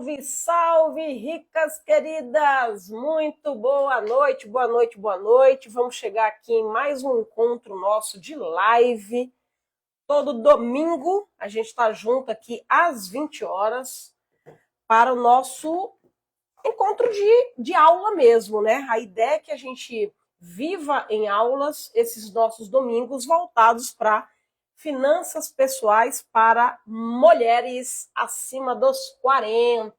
Salve, salve, ricas queridas! Muito boa noite, boa noite, boa noite. Vamos chegar aqui em mais um encontro nosso de live. Todo domingo a gente está junto aqui às 20 horas para o nosso encontro de aula mesmo, né? A ideia é que a gente viva em aulas esses nossos domingos voltados para finanças pessoais para mulheres acima dos 40.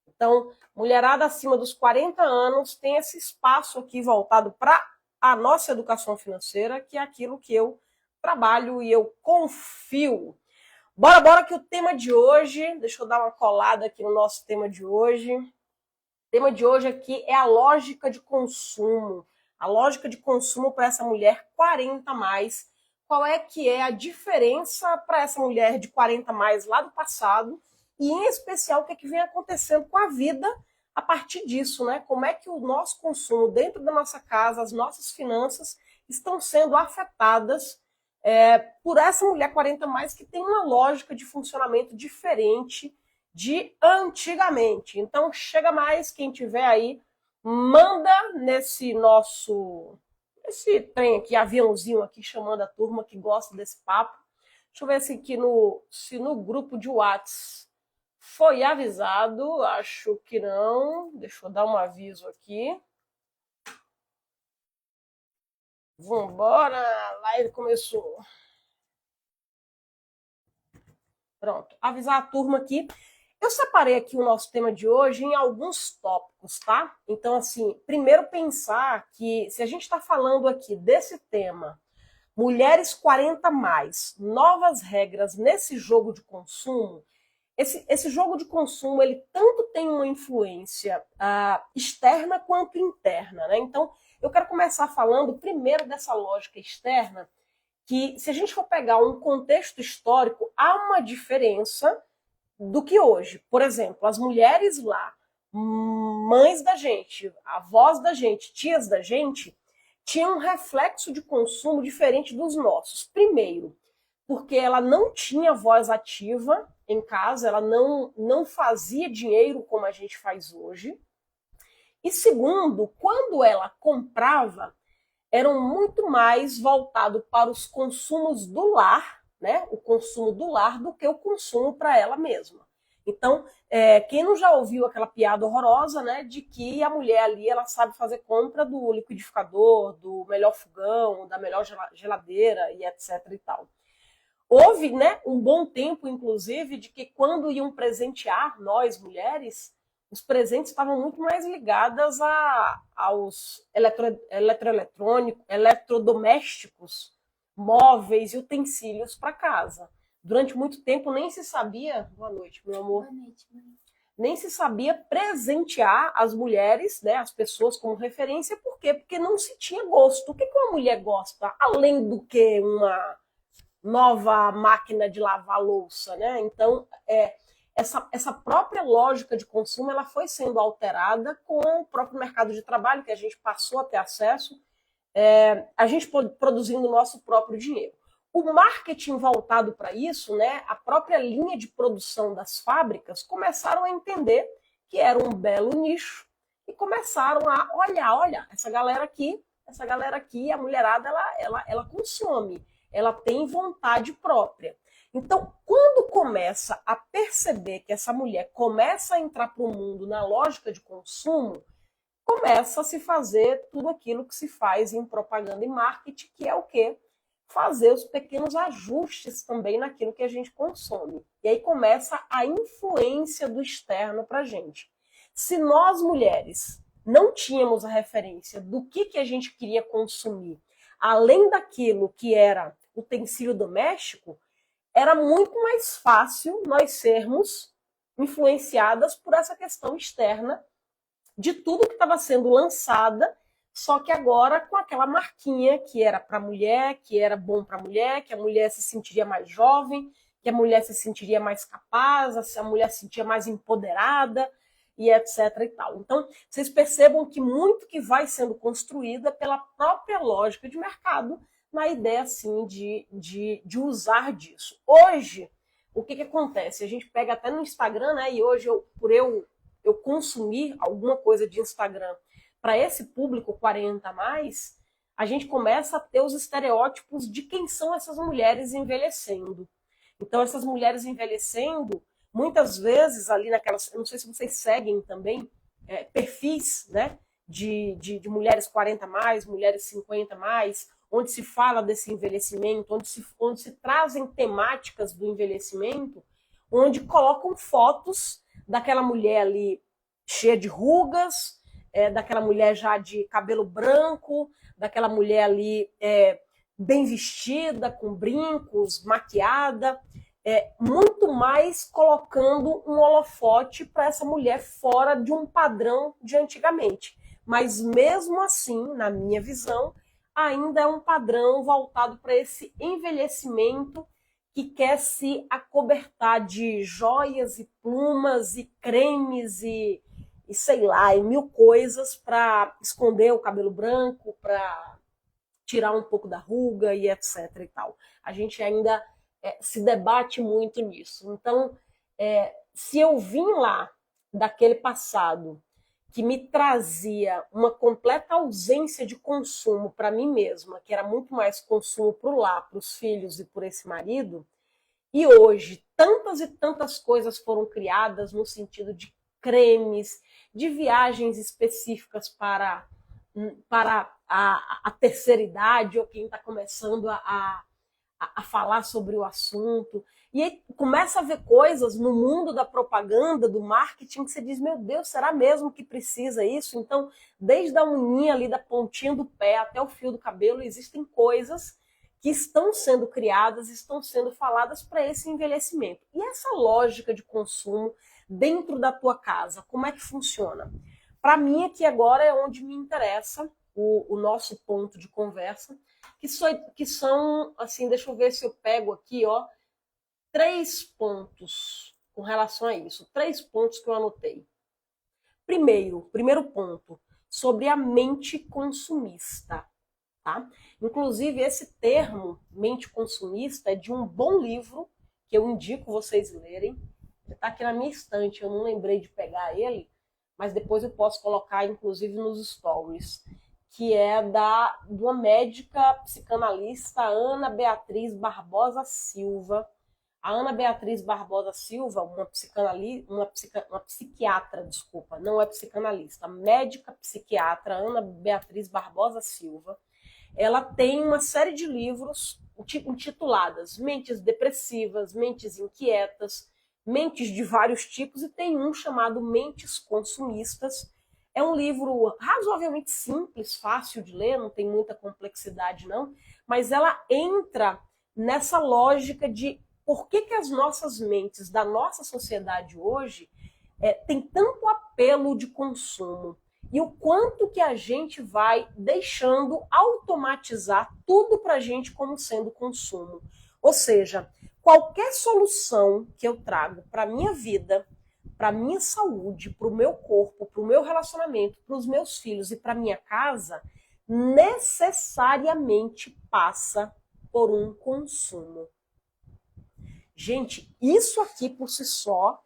Então, mulherada acima dos 40 anos tem esse espaço aqui voltado para a nossa educação financeira, que é aquilo que eu trabalho e eu confio. Bora que o tema de hoje, deixa eu dar uma colada aqui no nosso tema de hoje. O tema de hoje aqui é a lógica de consumo. A lógica de consumo para essa mulher 40 mais. Qual é que é a diferença para essa mulher de 40 mais lá do passado e, em especial, o que é que vem acontecendo com a vida a partir disso, né? Como é que o nosso consumo dentro da nossa casa, as nossas finanças estão sendo afetadas por essa mulher 40 mais que tem uma lógica de funcionamento diferente de antigamente. Então, chega mais, quem tiver aí, manda nesse nosso... esse trem aqui, aviãozinho aqui, chamando a turma que gosta desse papo. Deixa eu ver se no grupo de WhatsApp foi avisado. Acho que não. Deixa eu dar um aviso aqui. Vambora, a live começou. Pronto, avisar a turma aqui. Eu separei aqui o nosso tema de hoje em alguns tópicos, tá? Então, assim, primeiro pensar que se a gente está falando aqui desse tema, mulheres 40 mais, novas regras nesse jogo de consumo, esse jogo de consumo, ele tanto tem uma influência externa quanto interna, né? Então, eu quero começar falando primeiro dessa lógica externa, que se a gente for pegar um contexto histórico, há uma diferença do que hoje. Por exemplo, as mulheres lá, mães da gente, avós da gente, tias da gente, tinham um reflexo de consumo diferente dos nossos. Primeiro, porque ela não tinha voz ativa em casa, ela não fazia dinheiro como a gente faz hoje. E segundo, quando ela comprava, eram muito mais voltados para os consumos do lar, né? O consumo do lar do que o consumo para ela mesma. Então, quem não já ouviu aquela piada horrorosa, né, de que a mulher ali ela sabe fazer compra do liquidificador, do melhor fogão, da melhor geladeira e etc e tal. Houve, né, um bom tempo, inclusive, de que quando iam presentear nós mulheres, os presentes estavam muito mais ligados aos eletroeletrônicos, eletrodomésticos, móveis e utensílios para casa. Durante muito tempo nem se sabia... Boa noite, meu amor. Boa noite, mãe. Nem se sabia presentear as mulheres, né, as pessoas como referência. Por quê? Porque não se tinha gosto. O que uma mulher gosta? Além do que uma nova máquina de lavar louça, né? Então, essa própria lógica de consumo ela foi sendo alterada com o próprio mercado de trabalho, que a gente passou a ter acesso, a gente produzindo o nosso próprio dinheiro. O marketing voltado para isso, né, a própria linha de produção das fábricas, começaram a entender que era um belo nicho e começaram a olha, essa galera aqui, a mulherada, ela consome, ela tem vontade própria. Então, quando começa a perceber que essa mulher começa a entrar para o mundo na lógica de consumo, começa a se fazer tudo aquilo que se faz em propaganda e marketing, que é o quê? Fazer os pequenos ajustes também naquilo que a gente consome. E aí começa a influência do externo para a gente. Se nós, mulheres, não tínhamos a referência do que a gente queria consumir, além daquilo que era utensílio doméstico, era muito mais fácil nós sermos influenciadas por essa questão externa de tudo que estava sendo lançada, só que agora com aquela marquinha que era para a mulher, que era bom para a mulher, que a mulher se sentiria mais jovem, que a mulher se sentiria mais capaz, a mulher se sentia mais empoderada e etc e tal. Então, vocês percebam que muito que vai sendo construída pela própria lógica de mercado, na ideia, assim, de usar disso. Hoje, o que acontece? A gente pega até no Instagram, né? E hoje, eu consumir alguma coisa de Instagram para esse público 40 a mais, a gente começa a ter os estereótipos de quem são essas mulheres envelhecendo. Então, essas mulheres envelhecendo, muitas vezes ali naquelas, eu não sei se vocês seguem também, perfis, né, de mulheres 40 mais, mulheres 50 mais, onde se fala desse envelhecimento, onde se trazem temáticas do envelhecimento, onde colocam fotos daquela mulher ali cheia de rugas, daquela mulher já de cabelo branco, daquela mulher ali bem vestida, com brincos, maquiada, muito mais colocando um holofote para essa mulher fora de um padrão de antigamente. Mas mesmo assim, na minha visão, ainda é um padrão voltado para esse envelhecimento que quer se acobertar de joias e plumas e cremes e sei lá, e mil coisas para esconder o cabelo branco, para tirar um pouco da ruga e etc e tal. A gente ainda se debate muito nisso. Então, se eu vim lá daquele passado que me trazia uma completa ausência de consumo para mim mesma, que era muito mais consumo para o lar, para os filhos e por esse marido, e hoje tantas e tantas coisas foram criadas no sentido de cremes, de viagens específicas para a terceira idade ou quem está começando a falar sobre o assunto. E aí começa a ver coisas no mundo da propaganda, do marketing, que você diz, meu Deus, será mesmo que precisa isso? Então, desde a unhinha ali da pontinha do pé até o fio do cabelo, existem coisas que estão sendo criadas, estão sendo faladas para esse envelhecimento. E essa lógica de consumo dentro da tua casa, como é que funciona? Para mim, aqui agora é onde me interessa o nosso ponto de conversa, que são, assim, deixa eu ver se eu pego aqui, ó, 3 pontos com relação a isso. 3 pontos que eu anotei. Primeiro ponto, sobre a mente consumista. Tá? Inclusive, esse termo, mente consumista, é de um bom livro que eu indico vocês lerem. Está aqui na minha estante, eu não lembrei de pegar ele, mas depois eu posso colocar, inclusive, nos stories, que é de uma médica psicanalista, Ana Beatriz Barbosa Silva. A Ana Beatriz Barbosa Silva, uma psiquiatra, desculpa, não é psicanalista, médica psiquiatra, Ana Beatriz Barbosa Silva, ela tem uma série de livros intituladas Mentes Depressivas, Mentes Inquietas, mentes de vários tipos, e tem um chamado Mentes Consumistas. É um livro razoavelmente simples, fácil de ler, não tem muita complexidade não, mas ela entra nessa lógica de por que as nossas mentes da nossa sociedade hoje tem tanto apelo de consumo e o quanto que a gente vai deixando automatizar tudo para a gente como sendo consumo. Ou seja, qualquer solução que eu trago para a minha vida, para a minha saúde, para o meu corpo, para o meu relacionamento, para os meus filhos e para a minha casa, necessariamente passa por um consumo. Gente, isso aqui por si só,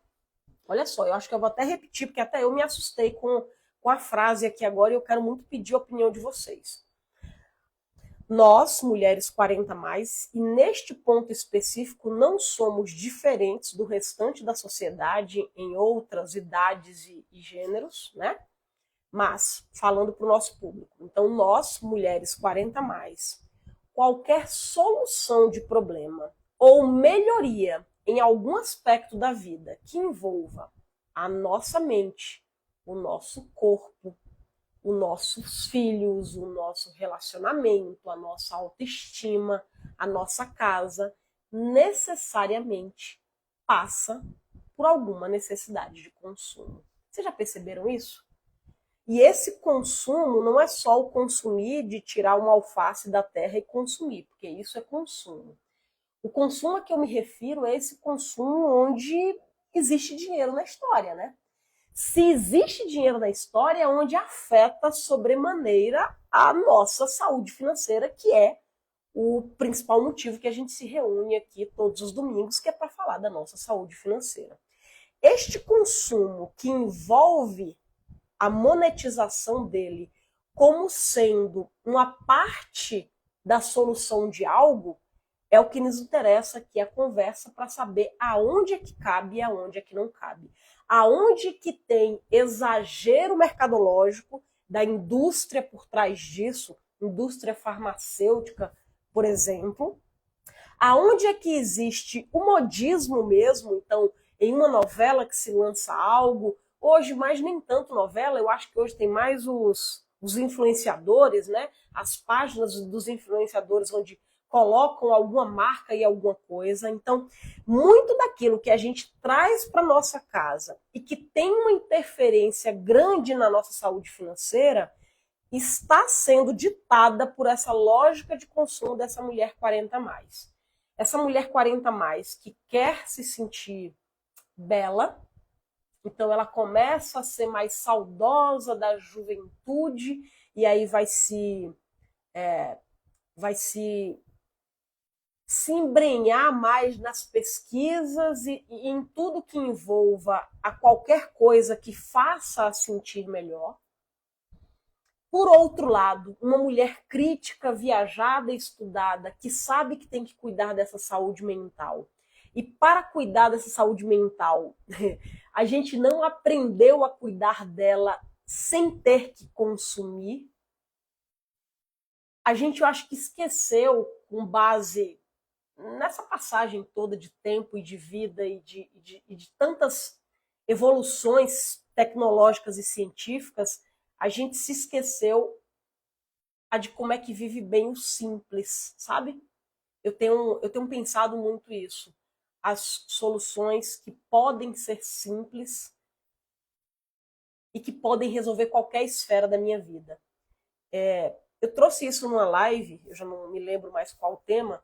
olha só, eu acho que eu vou até repetir, porque até eu me assustei com a frase aqui agora e eu quero muito pedir a opinião de vocês. Nós, mulheres 40 mais, e neste ponto específico, não somos diferentes do restante da sociedade em outras idades e gêneros, né? Mas, falando para o nosso público, então nós, mulheres 40 mais, qualquer solução de problema ou melhoria em algum aspecto da vida que envolva a nossa mente, o nosso corpo, os nossos filhos, o nosso relacionamento, a nossa autoestima, a nossa casa, necessariamente passa por alguma necessidade de consumo. Vocês já perceberam isso? E esse consumo não é só o consumir de tirar uma alface da terra e consumir, porque isso é consumo. O consumo a que eu me refiro é esse consumo onde existe dinheiro na história, né? Se existe dinheiro na história, é onde afeta sobremaneira a nossa saúde financeira, que é o principal motivo que a gente se reúne aqui todos os domingos, que é para falar da nossa saúde financeira. Este consumo que envolve a monetização dele como sendo uma parte da solução de algo, é o que nos interessa aqui, a conversa, para saber aonde é que cabe e aonde é que não cabe. Aonde que tem exagero mercadológico da indústria por trás disso, indústria farmacêutica, por exemplo. Aonde é que existe o modismo mesmo, então, em uma novela que se lança algo, hoje mais nem tanto novela, eu acho que hoje tem mais os influenciadores, né? As páginas dos influenciadores onde colocam alguma marca e alguma coisa. Então, muito daquilo que a gente traz para nossa casa e que tem uma interferência grande na nossa saúde financeira está sendo ditada por essa lógica de consumo dessa mulher 40 mais. Essa mulher 40 mais que quer se sentir bela, então ela começa a ser mais saudosa da juventude e aí vai se embrenhar mais nas pesquisas e em tudo que envolva a qualquer coisa que faça a sentir melhor. Por outro lado, uma mulher crítica, viajada e estudada, que sabe que tem que cuidar dessa saúde mental. E para cuidar dessa saúde mental, a gente não aprendeu a cuidar dela sem ter que consumir. A gente, eu acho que esqueceu, com base nessa passagem toda de tempo e de vida e de tantas evoluções tecnológicas e científicas, a gente se esqueceu de como é que vive bem o simples, sabe? Eu tenho pensado muito isso. As soluções que podem ser simples e que podem resolver qualquer esfera da minha vida. Eu trouxe isso numa live, eu já não me lembro mais qual o tema,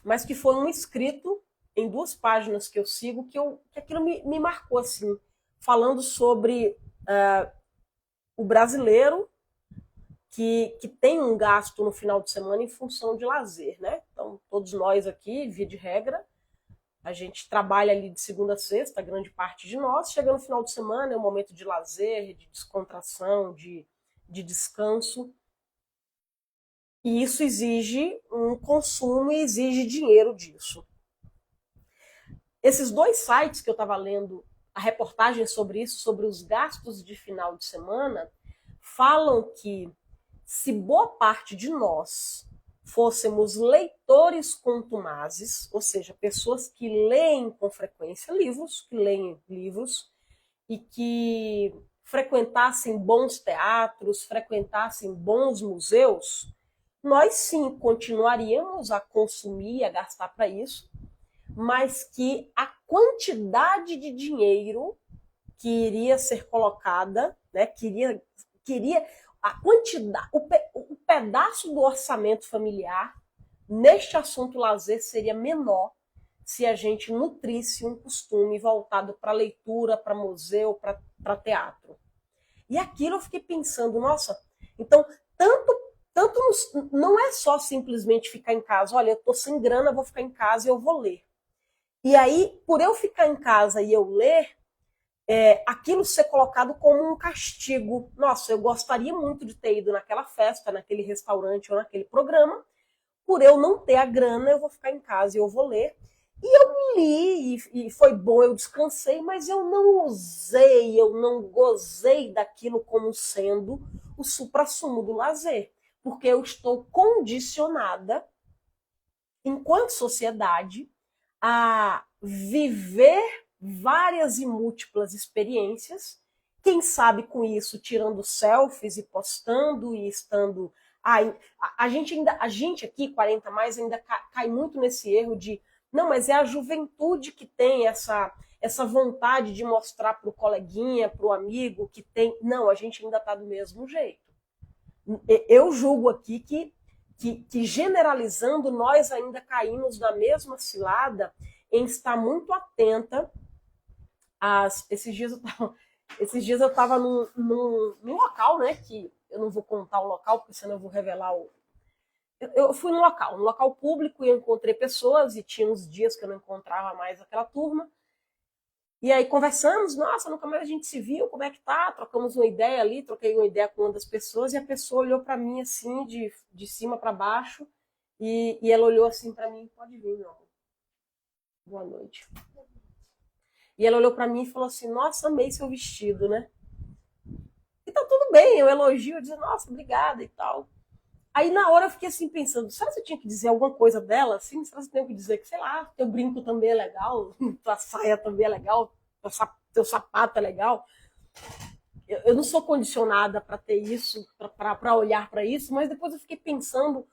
mas que foi um escrito em 2 páginas que eu sigo, que aquilo me marcou, assim, falando sobre o brasileiro que tem um gasto no final de semana em função de lazer, né? Então, todos nós aqui, via de regra, a gente trabalha ali de segunda a sexta, a grande parte de nós. Chega no final de semana, é um momento de lazer, de descontração, de descanso. E isso exige um consumo e exige dinheiro disso. Esses 2 sites que eu estava lendo a reportagem sobre isso, sobre os gastos de final de semana, falam que se boa parte de nós fôssemos leitores contumazes, ou seja, pessoas que leem com frequência livros, que leem livros e que frequentassem bons teatros, frequentassem bons museus, nós sim continuaríamos a consumir, a gastar para isso, mas que a quantidade de dinheiro que iria ser colocada, né, queria a quantidade, o pedaço do orçamento familiar neste assunto lazer seria menor se a gente nutrisse um costume voltado para leitura, para museu, para teatro. E aquilo eu fiquei pensando, nossa, então tanto não é só simplesmente ficar em casa, olha, eu estou sem grana, vou ficar em casa e eu vou ler. E aí, por eu ficar em casa e eu ler, aquilo ser colocado como um castigo. Nossa, eu gostaria muito de ter ido naquela festa, naquele restaurante ou naquele programa. Por eu não ter a grana, eu vou ficar em casa e eu vou ler. E eu li, e foi bom, eu descansei, mas eu não usei, eu não gozei daquilo como sendo o suprassumo do lazer. Porque eu estou condicionada, enquanto sociedade, a viver várias e múltiplas experiências, quem sabe com isso tirando selfies e postando e estando... a gente aqui, 40 mais, ainda cai muito nesse erro de não, mas é a juventude que tem essa vontade de mostrar para o coleguinha, para o amigo que tem... Não, a gente ainda está do mesmo jeito. Eu julgo aqui que generalizando, nós ainda caímos na mesma cilada em estar muito atenta esses dias eu estava num local, né, que eu não vou contar o local, porque senão eu vou revelar Eu fui no local público, e eu encontrei pessoas, e tinha uns dias que eu não encontrava mais aquela turma. E aí conversamos, nossa, nunca mais a gente se viu, como é que tá? Trocamos uma ideia ali, troquei uma ideia com uma das pessoas, e a pessoa olhou para mim assim, de cima para baixo, e ela olhou assim para mim, pode vir, meu amor. Boa noite. E ela olhou para mim e falou assim, nossa, amei seu vestido, né? E tá tudo bem, eu elogio, eu disse, nossa, obrigada e tal. Aí na hora eu fiquei assim pensando, será que eu tinha que dizer alguma coisa dela, assim? Será que eu tinha que dizer que, sei lá, teu brinco também é legal, tua saia também é legal, teu sapato é legal? Eu não sou condicionada para ter isso, para olhar para isso, mas depois eu fiquei pensando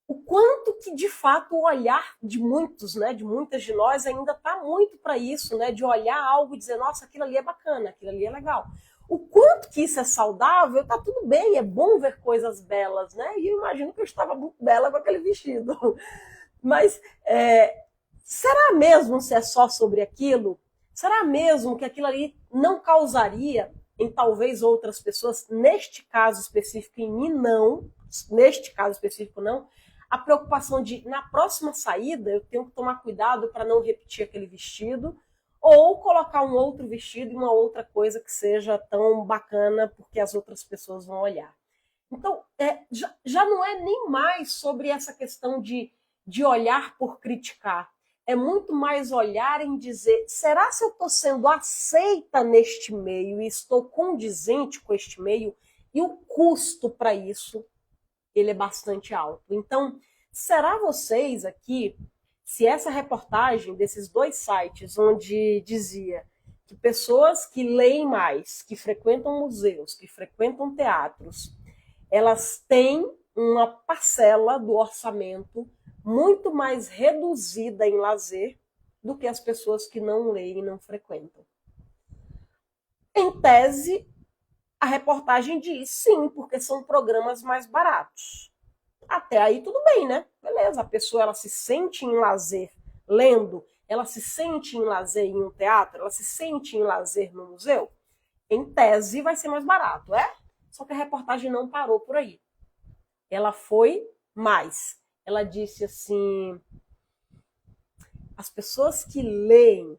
o quanto que de fato o olhar de muitos, né, de muitas de nós ainda está muito para isso, né, de olhar algo e dizer, nossa, aquilo ali é bacana, aquilo ali é legal. O quanto que isso é saudável, tá tudo bem, é bom ver coisas belas, né? E eu imagino que eu estava muito bela com aquele vestido. Mas será mesmo se é só sobre aquilo? Será mesmo que aquilo ali não causaria em talvez outras pessoas, neste caso específico, em mim não, neste caso específico não, a preocupação de, na próxima saída, eu tenho que tomar cuidado para não repetir aquele vestido, ou colocar um outro vestido e uma outra coisa que seja tão bacana, porque as outras pessoas vão olhar. Então, já não é nem mais sobre essa questão de olhar por criticar. É muito mais olhar em dizer, será se eu estou sendo aceita neste meio e estou condizente com este meio? E o custo para isso, ele é bastante alto. Então, será vocês aqui, se essa reportagem desses dois sites, onde dizia que pessoas que leem mais, que frequentam museus, que frequentam teatros, elas têm uma parcela do orçamento muito mais reduzida em lazer do que as pessoas que não leem e não frequentam. Em tese, a reportagem diz sim, porque são programas mais baratos. Até aí tudo bem, né? Beleza, a pessoa ela se sente em lazer lendo, ela se sente em lazer em um teatro, ela se sente em lazer no museu. Em tese vai ser mais barato, é? Só que a reportagem não parou por aí. Ela foi mais. Ela disse assim, as pessoas que leem,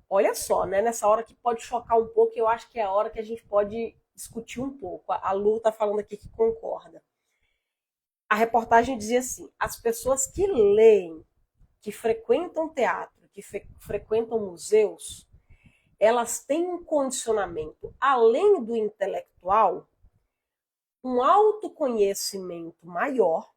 olha só, né? Nessa hora que pode chocar um pouco, eu acho que é a hora que a gente pode discutir um pouco. A Lu está falando aqui que concorda. A reportagem dizia assim, as pessoas que leem, que frequentam teatro, que frequentam museus, elas têm um condicionamento, além do intelectual, um autoconhecimento maior,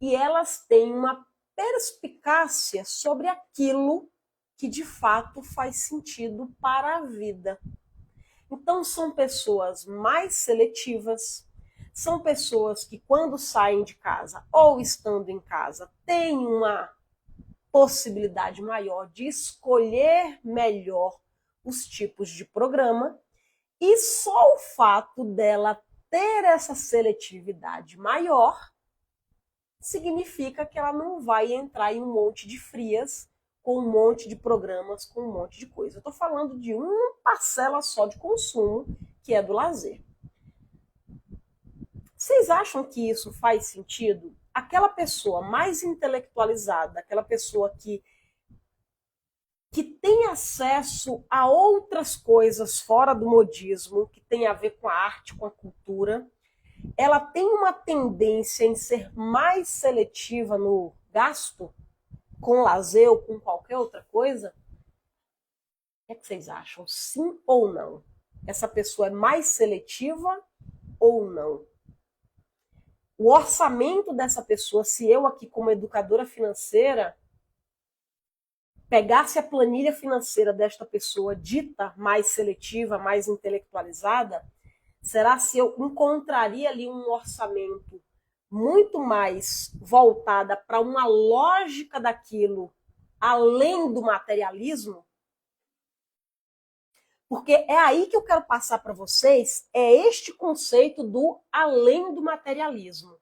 e elas têm uma perspicácia sobre aquilo que de fato faz sentido para a vida. Então são pessoas mais seletivas, são pessoas que quando saem de casa ou estando em casa têm uma possibilidade maior de escolher melhor os tipos de programa, e só o fato dela ter essa seletividade maior significa que ela não vai entrar em um monte de frias, com um monte de programas, com um monte de coisa. Eu estou falando de uma parcela só de consumo, que é do lazer. Vocês acham que isso faz sentido? Aquela pessoa mais intelectualizada, aquela pessoa que tem acesso a outras coisas fora do modismo, que tem a ver com a arte, com a cultura, ela tem uma tendência em ser mais seletiva no gasto, com lazer ou com qualquer outra coisa? O que vocês acham? Sim ou não? Essa pessoa é mais seletiva ou não? O orçamento dessa pessoa, se eu aqui como educadora financeira pegasse a planilha financeira desta pessoa dita mais seletiva, mais intelectualizada, será se eu encontraria ali um orçamento muito mais voltada para uma lógica daquilo, além do materialismo? Porque é aí que eu quero passar para vocês, é este conceito do além do materialismo.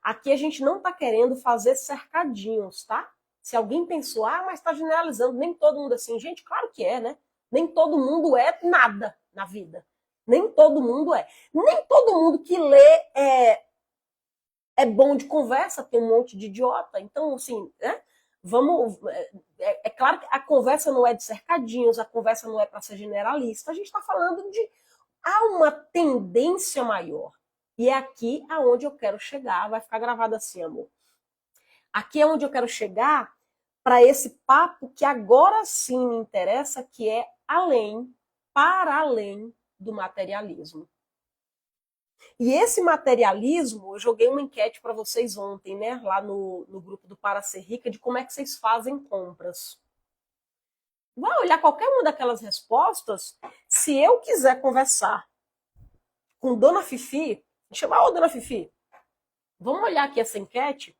Aqui a gente não está querendo fazer cercadinhos, tá? Se alguém pensou, mas está generalizando, nem todo mundo assim. Gente, claro que é, né? Nem todo mundo é nada na vida. Nem todo mundo é. Nem todo mundo que lê é é bom de conversa, tem um monte de idiota. Então, assim, né? Vamos. É claro que a conversa não é de cercadinhos, a conversa não é para ser generalista. A gente está falando de. Há uma tendência maior. E é aqui aonde eu quero chegar. Vai ficar gravado assim, amor. Aqui é onde eu quero chegar para esse papo que agora sim me interessa, que é além, para além do materialismo. E esse materialismo, eu joguei uma enquete para vocês ontem, né, lá no grupo do Para Ser Rica, de como é que vocês fazem compras. Vai olhar qualquer uma daquelas respostas, se eu quiser conversar com Dona Fifi, chamar, ô Dona Fifi, vamos olhar aqui essa enquete.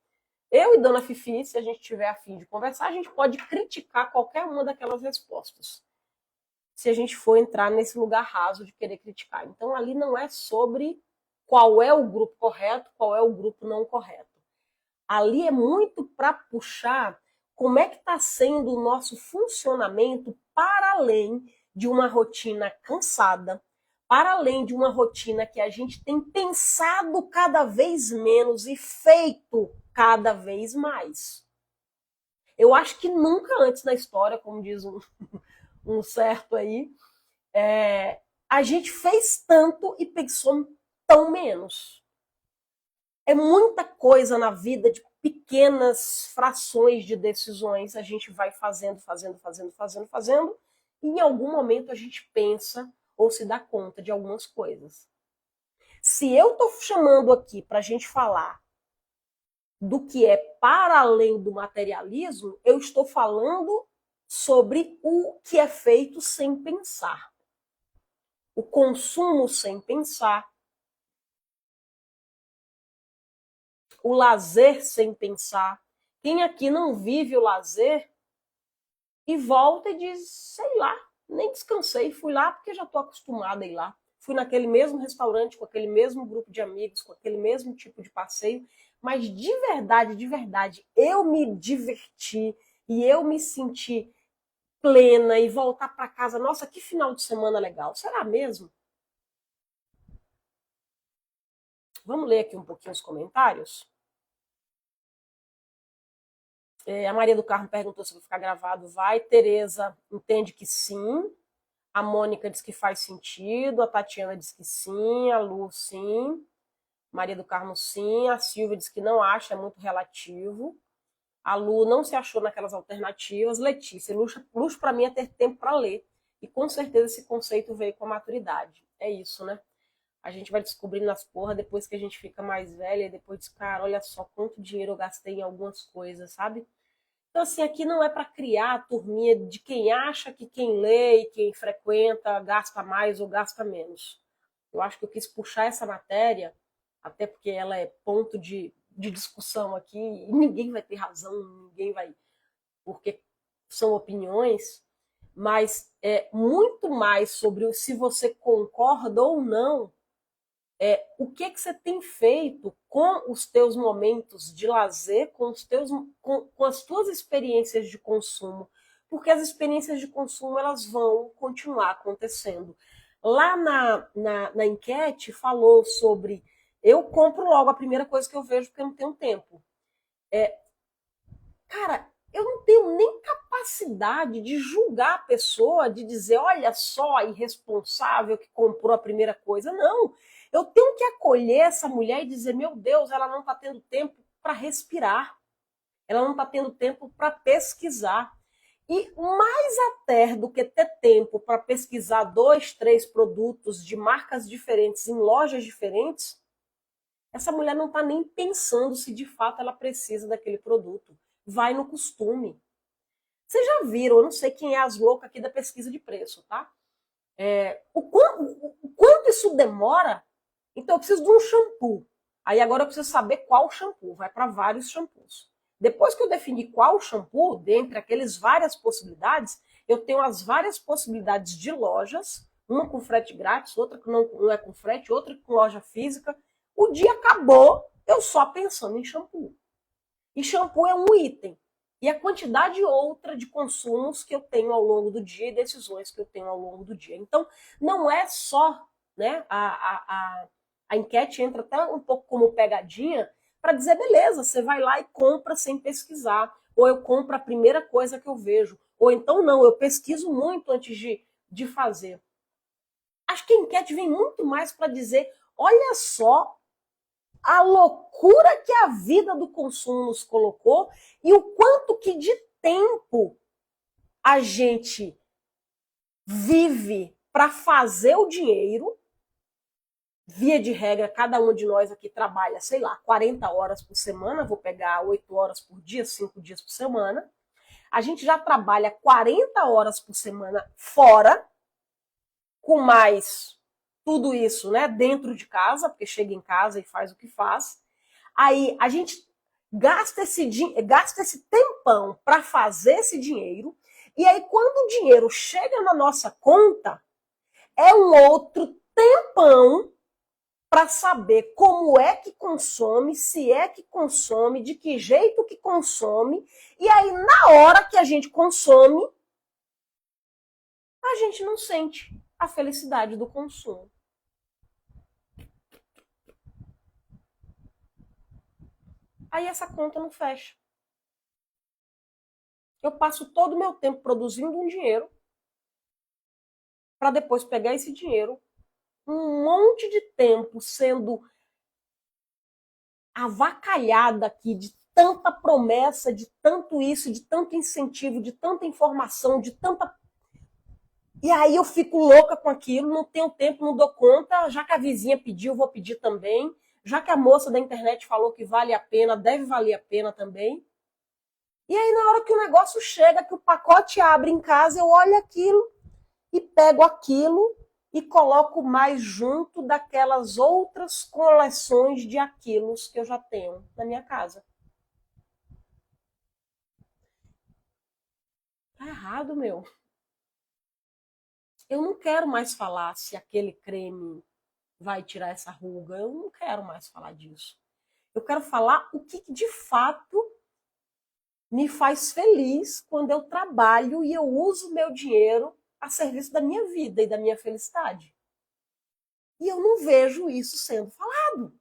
Eu e Dona Fifi, se a gente tiver a fim de conversar, a gente pode criticar qualquer uma daquelas respostas. Se a gente for entrar nesse lugar raso de querer criticar. Então, ali não é sobre qual é o grupo correto, qual é o grupo não correto. Ali é muito para puxar como é que está sendo o nosso funcionamento para além de uma rotina cansada, para além de uma rotina que a gente tem pensado cada vez menos e feito cada vez mais. Eu acho que nunca antes na história, como diz um certo aí, a gente fez tanto e pensou tão menos. É muita coisa na vida de pequenas frações de decisões, a gente vai fazendo, e em algum momento a gente pensa ou se dá conta de algumas coisas. Se eu estou chamando aqui para a gente falar do que é para além do materialismo, eu estou falando sobre o que é feito sem pensar. O consumo sem pensar. O lazer sem pensar. Quem aqui não vive o lazer e volta e diz, sei lá, nem descansei, fui lá porque já estou acostumada a ir lá. Fui naquele mesmo restaurante, com aquele mesmo grupo de amigos, com aquele mesmo tipo de passeio, mas de verdade, eu me diverti e eu me senti plena e voltar para casa. Nossa, que final de semana legal. Será mesmo? Vamos ler aqui um pouquinho os comentários? A Maria do Carmo perguntou se vai ficar gravado. Vai. Tereza entende que sim. A Mônica diz que faz sentido. A Tatiana diz que sim. A Lu, sim. Maria do Carmo, sim. A Silvia diz que não acha, é muito relativo. A Lu não se achou naquelas alternativas. Letícia, luxo para mim é ter tempo para ler. E com certeza esse conceito veio com a maturidade. É isso, né? A gente vai descobrindo as porra depois que a gente fica mais velha e depois diz, cara, olha só quanto dinheiro eu gastei em algumas coisas, sabe? Então, assim, aqui não é para criar a turminha de quem acha que quem lê e quem frequenta gasta mais ou gasta menos. Eu acho que eu quis puxar essa matéria, até porque ela é ponto de discussão aqui, e ninguém vai ter razão, ninguém vai, porque são opiniões, mas é muito mais sobre se você concorda ou não, o que você tem feito com os teus momentos de lazer, com as tuas experiências de consumo, porque as experiências de consumo elas vão continuar acontecendo. Lá na enquete falou sobre eu compro logo a primeira coisa que eu vejo porque eu não tenho tempo. Cara, eu não tenho nem capacidade de julgar a pessoa, de dizer, olha só, a irresponsável que comprou a primeira coisa. Não, eu tenho que acolher essa mulher e dizer, meu Deus, ela não está tendo tempo para respirar. Ela não está tendo tempo para pesquisar. E mais até do que ter tempo para pesquisar 2, 3 produtos de marcas diferentes em lojas diferentes, essa mulher não está nem pensando se de fato ela precisa daquele produto. Vai no costume. Vocês já viram, eu não sei quem é as loucas aqui da pesquisa de preço, tá? O quanto isso demora? Então eu preciso de um shampoo. Aí agora eu preciso saber qual shampoo. Vai para vários shampoos. Depois que eu definir qual shampoo, dentre aqueles várias possibilidades, eu tenho as várias possibilidades de lojas, uma com frete grátis, outra que não é com frete, outra com loja física. O dia acabou, eu só pensando em shampoo. E shampoo é um item. E a quantidade outra de consumos que eu tenho ao longo do dia e decisões que eu tenho ao longo do dia. Então, não é só, né, a enquete entra até um pouco como pegadinha, para dizer, beleza, você vai lá e compra sem pesquisar, ou eu compro a primeira coisa que eu vejo, ou então não, eu pesquiso muito antes de fazer. Acho que a enquete vem muito mais para dizer, olha só a loucura que a vida do consumo nos colocou e o quanto que de tempo a gente vive para fazer o dinheiro. Via de regra, cada um de nós aqui trabalha, sei lá, 40 horas por semana, vou pegar 8 horas por dia, 5 dias por semana. A gente já trabalha 40 horas por semana fora, com mais tudo isso, né, dentro de casa, porque chega em casa e faz o que faz. Aí a gente gasta esse tempão para fazer esse dinheiro, e aí quando o dinheiro chega na nossa conta, é um outro tempão para saber como é que consome, se é que consome, de que jeito que consome, e aí na hora que a gente consome, a gente não sente a felicidade do consumo. Aí essa conta não fecha. Eu passo todo o meu tempo produzindo um dinheiro para depois pegar esse dinheiro, um monte de tempo sendo avacalhada aqui de tanta promessa, de tanto isso, de tanto incentivo, de tanta informação, de tanta. E aí eu fico louca com aquilo, não tenho tempo, não dou conta, já que a vizinha pediu, vou pedir também, já que a moça da internet falou que vale a pena, deve valer a pena também. E aí na hora que o negócio chega, que o pacote abre em casa, eu olho aquilo e pego aquilo e coloco mais junto daquelas outras coleções de aquilos que eu já tenho na minha casa. Tá errado, meu. Eu não quero mais falar se aquele creme vai tirar essa ruga. Eu não quero mais falar disso. Eu quero falar o que de fato me faz feliz quando eu trabalho e eu uso meu dinheiro a serviço da minha vida e da minha felicidade. E eu não vejo isso sendo falado.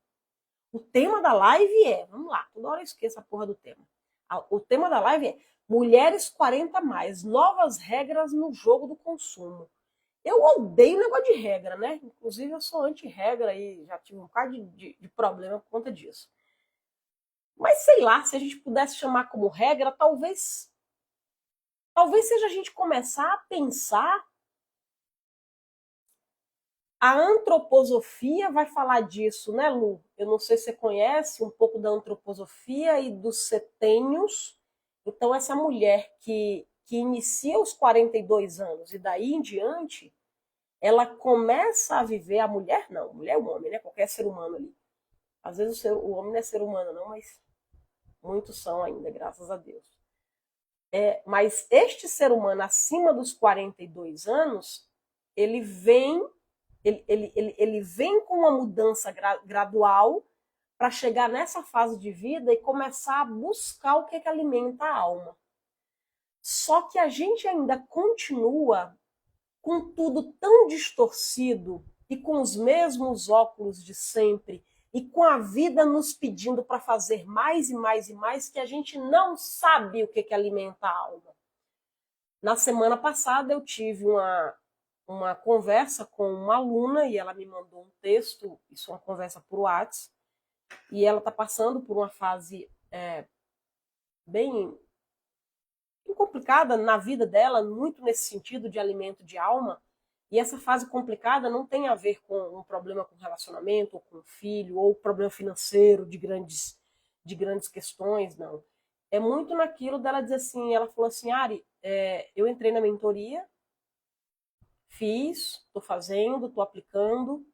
O tema da live é, vamos lá, toda hora eu esqueço a porra do tema. O tema da live é Mulheres 40 mais, novas regras no jogo do consumo. Eu odeio negócio de regra, né? Inclusive eu sou anti-regra e já tive um bocado de problema por conta disso. Mas sei lá, se a gente pudesse chamar como regra, talvez seja a gente começar a pensar. A antroposofia vai falar disso, né, Lu? Eu não sei se você conhece um pouco da antroposofia e dos setênios. Então, essa mulher que inicia os 42 anos e daí em diante, ela começa a viver, a mulher não, mulher é o homem, né? Qualquer ser humano ali. Às vezes o homem não é ser humano, não, mas muitos são ainda, graças a Deus. Mas este ser humano acima dos 42 anos, ele vem com uma mudança gradual para chegar nessa fase de vida e começar a buscar o que alimenta a alma. Só que a gente ainda continua com tudo tão distorcido e com os mesmos óculos de sempre e com a vida nos pedindo para fazer mais e mais e mais que a gente não sabe o que alimenta a alma. Na semana passada eu tive uma conversa com uma aluna e ela me mandou um texto, isso é uma conversa por WhatsApp, e ela está passando por uma fase bem complicada na vida dela, muito nesse sentido de alimento de alma, e essa fase complicada não tem a ver com um problema com relacionamento, ou com o filho, ou problema financeiro de grandes questões, não. É muito naquilo dela dizer assim, ela falou assim, Ari, eu entrei na mentoria, fiz, estou fazendo, estou aplicando,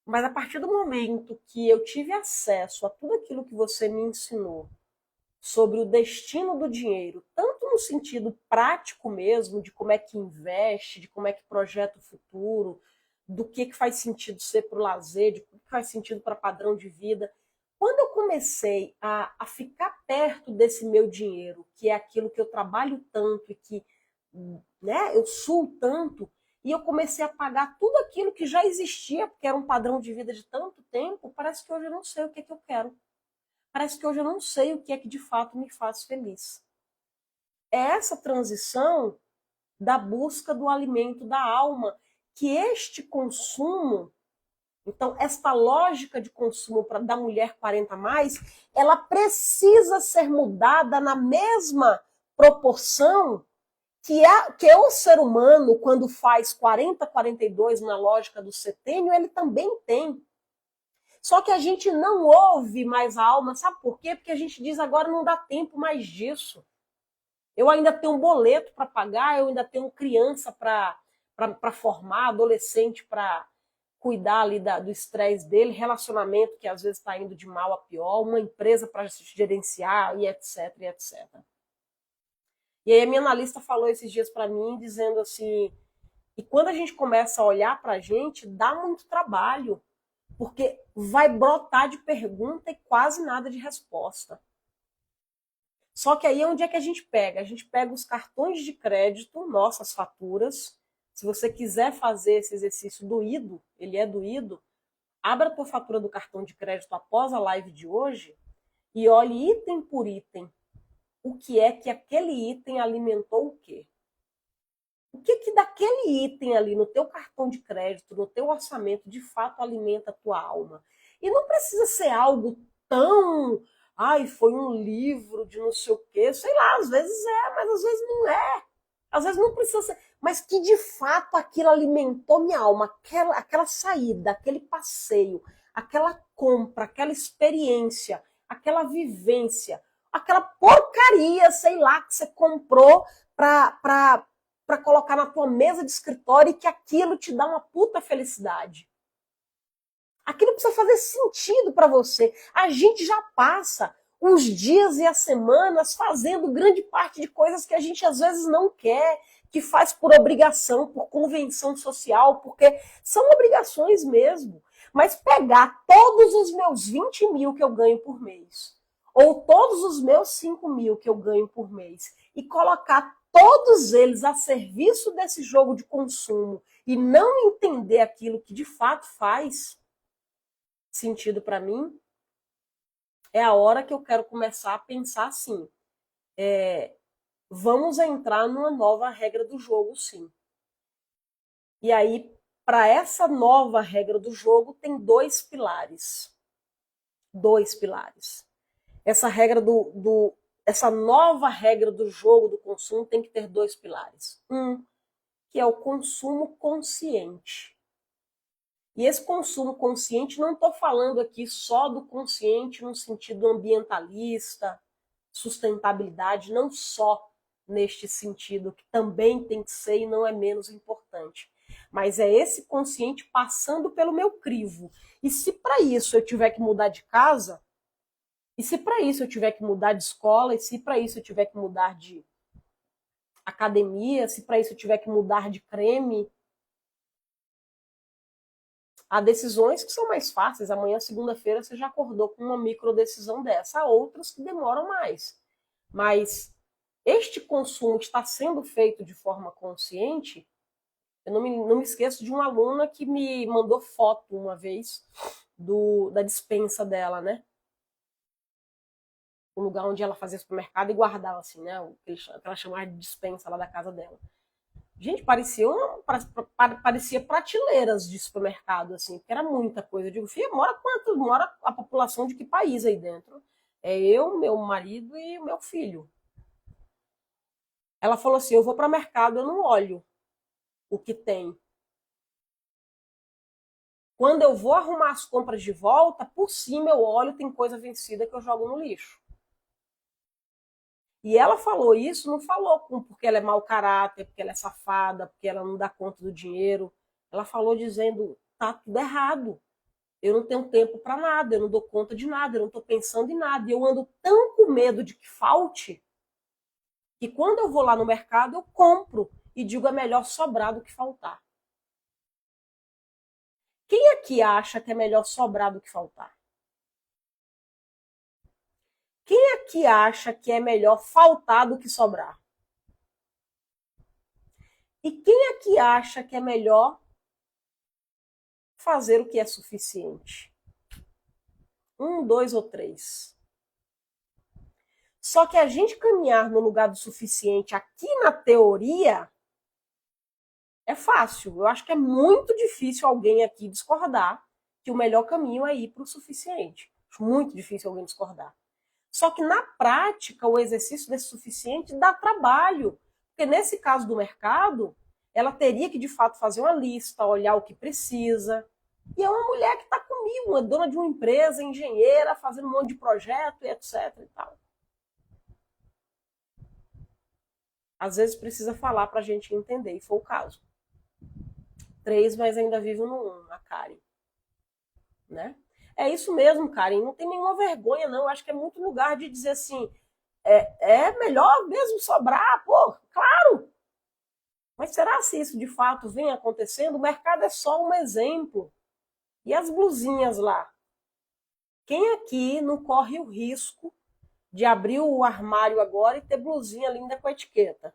mas a partir do momento que eu tive acesso a tudo aquilo que você me ensinou sobre o destino do dinheiro, tanto no sentido prático mesmo, de como é que investe, de como é que projeta o futuro, do que faz sentido ser para o lazer, de o que faz sentido para padrão de vida. Quando eu comecei a ficar perto desse meu dinheiro, que é aquilo que eu trabalho tanto e que, né, eu suo tanto, e eu comecei a pagar tudo aquilo que já existia, porque era um padrão de vida de tanto tempo, parece que hoje eu não sei o que eu quero. parece que hoje eu não sei o que é que de fato me faz feliz. É essa transição da busca do alimento da alma, que este consumo, então esta lógica de consumo da mulher 40 mais, ela precisa ser mudada na mesma proporção que o ser humano, quando faz 40, 42 na lógica do setênio, ele também tem. Só que a gente não ouve mais a alma, sabe por quê? Porque a gente diz agora não dá tempo mais disso. Eu ainda tenho um boleto para pagar, eu ainda tenho criança para formar, adolescente para cuidar ali do estresse dele, relacionamento que às vezes está indo de mal a pior, uma empresa para gerenciar e etc, e etc. E aí a minha analista falou esses dias para mim, dizendo assim, e quando a gente começa a olhar para a gente, dá muito trabalho, porque vai brotar de pergunta e quase nada de resposta. Só que aí onde é que a gente pega? A gente pega os cartões de crédito, nossas faturas. Se você quiser fazer esse exercício doído, ele é doído, abra a tua fatura do cartão de crédito após a live de hoje e olhe item por item o que é que aquele item alimentou o quê? O que que daquele item ali no teu cartão de crédito, no teu orçamento, de fato alimenta a tua alma? E não precisa ser algo tão... Ai, foi um livro de não sei o quê. Sei lá, às vezes é, mas às vezes não é. Às vezes não precisa ser. Mas que de fato aquilo alimentou minha alma. Aquela saída, aquele passeio, aquela compra, aquela experiência, aquela vivência, aquela porcaria, sei lá, que você comprou para colocar na tua mesa de escritório e que aquilo te dá uma puta felicidade. Aquilo precisa fazer sentido para você. A gente já passa os dias e as semanas fazendo grande parte de coisas que a gente às vezes não quer, que faz por obrigação, por convenção social, porque são obrigações mesmo. Mas pegar todos os meus 20 mil que eu ganho por mês, ou todos os meus 5 mil que eu ganho por mês, e colocar todos eles a serviço desse jogo de consumo e não entender aquilo que de fato faz sentido para mim, é a hora que eu quero começar a pensar assim, vamos entrar numa nova regra do jogo, sim. E aí, para essa nova regra do jogo, tem dois pilares. Dois pilares. Essa nova regra do jogo do consumo tem que ter dois pilares. Um, que é o consumo consciente. E esse consumo consciente, não estou falando aqui só do consciente no sentido ambientalista, sustentabilidade, não só neste sentido, que também tem que ser e não é menos importante. Mas é esse consciente passando pelo meu crivo. E se para isso eu tiver que mudar de casa, e se para isso eu tiver que mudar de escola, e se para isso eu tiver que mudar de academia, se para isso eu tiver que mudar de creme, há decisões que são mais fáceis. Amanhã, segunda-feira, você já acordou com uma microdecisão dessa. Há outras que demoram mais. Mas este consumo que está sendo feito de forma consciente, eu não me esqueço de uma aluna que me mandou foto uma vez da despensa dela, né? O lugar onde ela fazia supermercado e guardava, assim, né? O que ela chamava de despensa lá da casa dela. Gente, parecia prateleiras de supermercado, assim, porque era muita coisa. Eu digo, filha, mora a população de que país aí dentro? É eu, meu marido e o meu filho. Ela falou assim, eu vou para o mercado, eu não olho o que tem. Quando eu vou arrumar as compras de volta, por cima eu olho, tem coisa vencida que eu jogo no lixo. E ela falou isso, não falou porque ela é mau caráter, porque ela é safada, porque ela não dá conta do dinheiro. Ela falou dizendo, tá tudo errado. Eu não tenho tempo para nada, eu não dou conta de nada, eu não estou pensando em nada. E eu ando tão com medo de que falte, que quando eu vou lá no mercado, eu compro e digo, é melhor sobrar do que faltar. Quem aqui acha que é melhor sobrar do que faltar? Quem aqui acha que é melhor faltar do que sobrar? E quem aqui acha que é melhor fazer o que é suficiente? 1, 2 ou 3? Só que a gente caminhar no lugar do suficiente aqui na teoria é fácil. Eu acho que é muito difícil alguém aqui discordar que o melhor caminho é ir para o suficiente. Acho muito difícil alguém discordar. Só que na prática, o exercício desse suficiente dá trabalho. Porque nesse caso do mercado, ela teria que de fato fazer uma lista, olhar o que precisa. E é uma mulher que está comigo, uma dona de uma empresa, engenheira, fazendo um monte de projeto e etc. E tal. Às vezes precisa falar para a gente entender, e foi o caso. 3, mas ainda vivo no 1, a Karen. Né? É isso mesmo, Karen. Não tem nenhuma vergonha, não. Eu acho que é muito lugar de dizer assim, é melhor mesmo sobrar, pô, claro. Mas será se isso de fato vem acontecendo? O mercado é só um exemplo. E as blusinhas lá? Quem aqui não corre o risco de abrir o armário agora e ter blusinha linda com a etiqueta?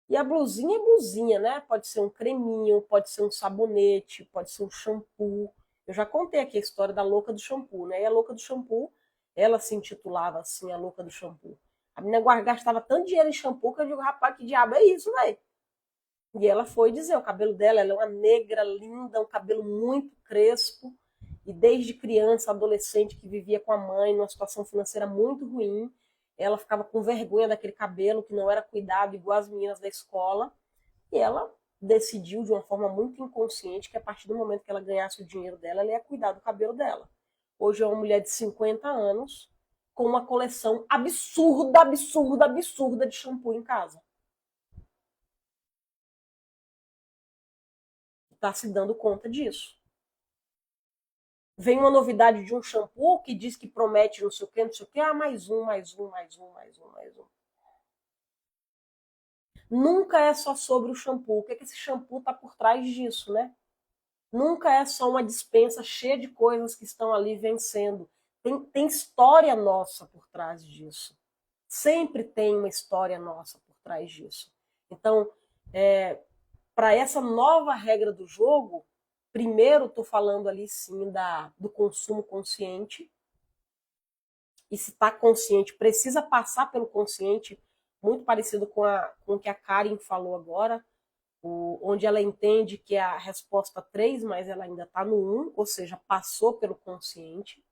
E a blusinha é blusinha, né? Pode ser um creminho, pode ser um sabonete, pode ser um shampoo. Eu já contei aqui a história da louca do shampoo, né? E a louca do shampoo, ela se intitulava assim, a louca do shampoo. A menina gastava tanto dinheiro em shampoo que eu digo, rapaz, que diabo é isso, velho? E ela foi dizer, o cabelo dela, ela é uma negra linda, um cabelo muito crespo. E desde criança, adolescente, que vivia com a mãe, numa situação financeira muito ruim, ela ficava com vergonha daquele cabelo que não era cuidado igual as meninas da escola. E ela decidiu de uma forma muito inconsciente que a partir do momento que ela ganhasse o dinheiro dela, ela ia cuidar do cabelo dela. Hoje é uma mulher de 50 anos com uma coleção absurda, absurda, absurda de shampoo em casa. Está se dando conta disso. Vem uma novidade de um shampoo que diz que promete não sei o que, não sei o que, mais um, mais um, mais um, mais um, mais um. Nunca é só sobre o shampoo. O que é que esse shampoo está por trás disso, né? Nunca é só uma dispensa cheia de coisas que estão ali vencendo. Tem história nossa por trás disso. Sempre tem uma história nossa por trás disso. Então, para essa nova regra do jogo, primeiro estou falando ali sim do consumo consciente. E se está consciente, precisa passar pelo consciente, muito parecido com o que a Karen falou agora, onde ela entende que é a resposta 3, mas ela ainda está no 1, ou seja, passou pelo consciente.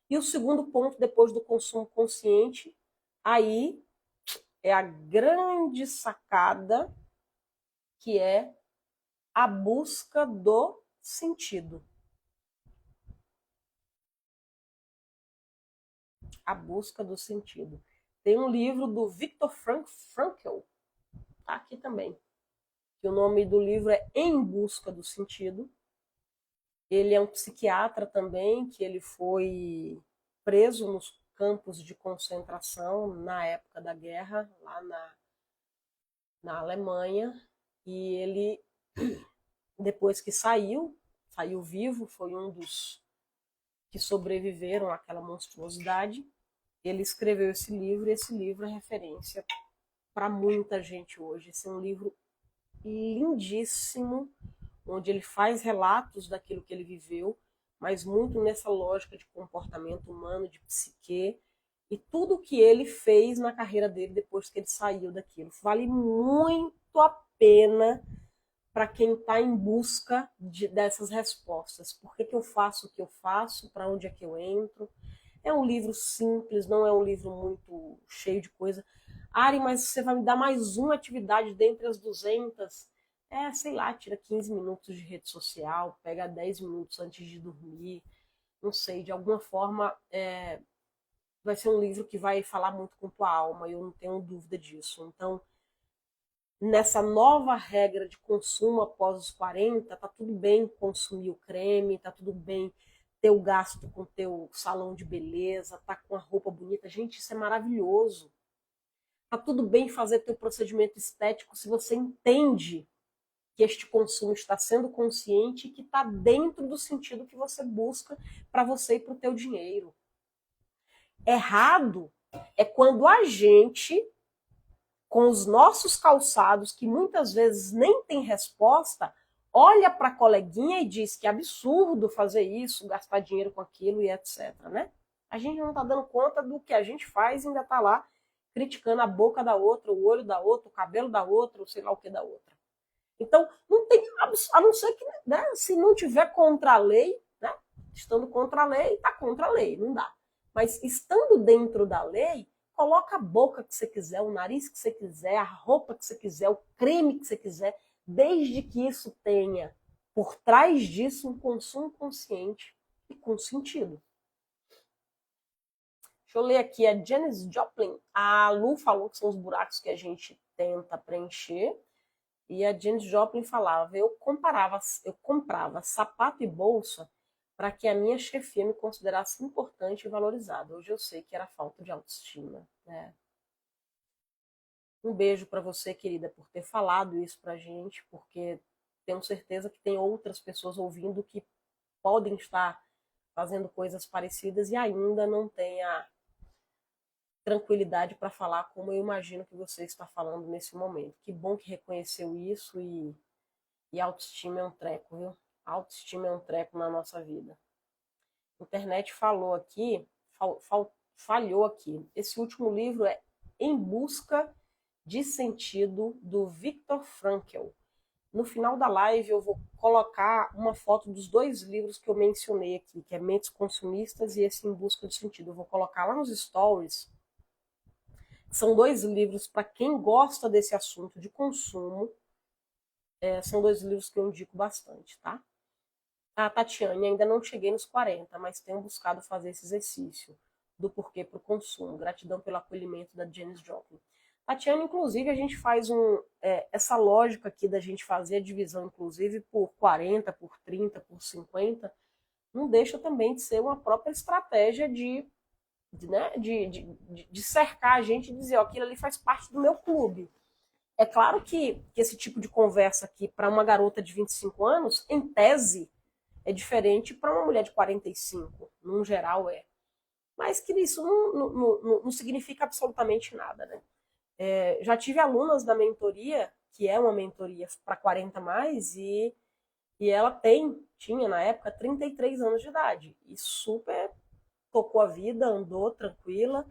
E o segundo ponto, depois do consumo consciente, aí é a grande sacada, que é a busca do sentido. A busca do sentido. Tem um livro do Viktor Frankl, tá aqui também, que o nome do livro é Em Busca do Sentido. Ele é um psiquiatra também, que ele foi preso nos campos de concentração na época da guerra, lá na Alemanha, e ele, depois que saiu vivo, foi um dos que sobreviveram àquela monstruosidade. Ele escreveu esse livro, e esse livro é referência para muita gente hoje. Esse é um livro lindíssimo, onde ele faz relatos daquilo que ele viveu, mas muito nessa lógica de comportamento humano, de psique, e tudo o que ele fez na carreira dele depois que ele saiu daquilo. Vale muito a pena para quem está em busca dessas respostas. Por que eu faço o que eu faço? Para onde é que eu entro? É um livro simples, não é um livro muito cheio de coisa. Ari, mas você vai me dar mais uma atividade dentre as 200? Sei lá, tira 15 minutos de rede social, pega 10 minutos antes de dormir. Não sei, de alguma forma vai ser um livro que vai falar muito com tua alma, eu não tenho dúvida disso. Então, nessa nova regra de consumo após os 40, tá tudo bem consumir o creme, tá tudo bem ter o gasto com teu salão de beleza, tá com a roupa bonita. Gente, isso é maravilhoso. Tá tudo bem fazer teu procedimento estético se você entende que este consumo está sendo consciente e que está dentro do sentido que você busca para você e para o teu dinheiro. Errado é quando a gente, com os nossos calçados, que muitas vezes nem tem resposta, olha para a coleguinha e diz que é absurdo fazer isso, gastar dinheiro com aquilo e etc, né? A gente não está dando conta do que a gente faz e ainda está lá criticando a boca da outra, o olho da outra, o cabelo da outra, o sei lá o que da outra. Então, não tem, a não ser que, né, se não tiver contra a lei, né, estando contra a lei, está contra a lei, não dá. Mas estando dentro da lei, coloca a boca que você quiser, o nariz que você quiser, a roupa que você quiser, o creme que você quiser, desde que isso tenha por trás disso um consumo consciente e com sentido. Deixa eu ler aqui a Janis Joplin. A Lu falou que são os buracos que a gente tenta preencher. E a Janis Joplin falava, eu comprava sapato e bolsa para que a minha chefia me considerasse importante e valorizada. Hoje eu sei que era falta de autoestima. Né? Um beijo para você, querida, por ter falado isso pra gente, porque tenho certeza que tem outras pessoas ouvindo que podem estar fazendo coisas parecidas e ainda não tem a tranquilidade para falar como eu imagino que você está falando nesse momento. Que bom que reconheceu isso e autoestima é um treco, viu? Autoestima é um treco na nossa vida. A internet falou aqui, falhou aqui. Esse último livro é Em Busca de Sentido, do Viktor Frankl. No final da live eu vou colocar uma foto dos dois livros que eu mencionei aqui, que é Mentes Consumistas e esse Em Busca de Sentido. Eu vou colocar lá nos stories. São dois livros para quem gosta desse assunto de consumo. São dois livros que eu indico bastante, tá? A Tatiane, ainda não cheguei nos 40, mas tenho buscado fazer esse exercício do porquê para o consumo. Gratidão pelo acolhimento da Janis Joplin. Tatiana, inclusive, a gente faz essa lógica aqui da gente fazer a divisão, inclusive, por 40, por 30, por 50, não deixa também de ser uma própria estratégia de cercar a gente e dizer, ó, aquilo ali faz parte do meu clube. É claro que esse tipo de conversa aqui, para uma garota de 25 anos, em tese, é diferente para uma mulher de 45, num geral é. Mas que isso não significa absolutamente nada, né? Já tive alunas da mentoria, que é uma mentoria para 40 mais, e ela tinha na época 33 anos de idade. E super tocou a vida, andou tranquila.